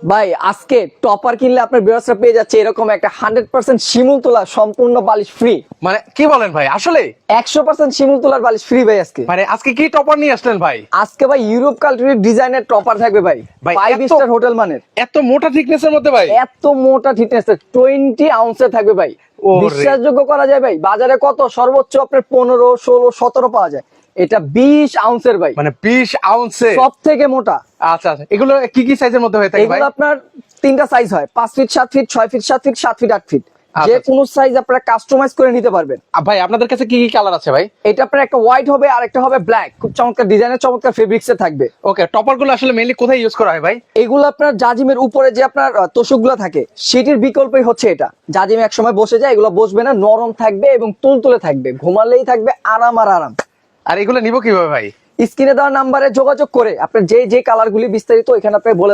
ভাই আজকে টপার কিনলে আপনার ভিউয়ার্সরা পেয়ে যাচ্ছে এরকম একটা 100% শিমুল তোলা সম্পূর্ণ বালিশ ফ্রি। মানে কি বলেন ভাই, আসলে 100% শিমুল তোলার বালিশ ফ্রি ভাই আজকে। মানে আজকে কি টপার নিয়ে আসলেন ভাই? আজকে ভাই ইউরোপ কান্ট্রির ডিজাইনের টপার থাকবে ভাই, ভাই, 5 এত- স্টার হোটেল মানের। এত মোটা থিকনেসের মধ্যে ভাই? এত মোটা থিকনেস 20 আউন্সের থাকবে ভাই। ওরে। বিশ্বাসযোগ্য করা যায় ভাই, বাজারে কত সর্বোচ্চ আপনার 15, 16, 17 পাওয়া যায়, এটা 20 আউন্সের ভাই, মানে 20 আউন্সে? সব থেকে মোটা। আচ্ছা আচ্ছা, এগুলো কি কি সাইজের মধ্যে হয়ে থাকে ভাই? এগুলো আপনার তিনটা সাইজ হয়, 5 feet, 7 feet, 6 feet, 7 feet, 7 feet, 8 feet. আচ্ছা, যে আচ্ছা। কোনো সাইজ আপনারা কাস্টমাইজ করে নিতে পারবেন। ভাই আপনাদের কাছে কি কি কালার আছে ভাই? এটা আপনার একটা হোয়াইট হবে আর একটা হবে ব্ল্যাক, খুব চমৎকার ডিজাইনের, চমৎকার ফেব্রিক্স এ থাকবে। ওকে, টপার গুলো আসলে মেইনলি কোথায় ইউজ করা হয় ভাই? এগুলো আপনার জাজিমের উপরে যে আপনার তোষকগুলো থাকে সেটির বিকল্পই হচ্ছে এটা। জাজিমে এক সময় বসে যায়, এগুলো বসবে না, নরম থাকবে এবং তুলতুলে থাকবে, ঘুমালেই থাকবে আরাম আর আরাম। আর এগুলো নিব কিভাবে ভাই? স্ক্রিনে দেওয়া নাম্বারে যোগাযোগ করে আপনার যে যে কালার গুলি বিস্তারিত এখানে আপনি বলে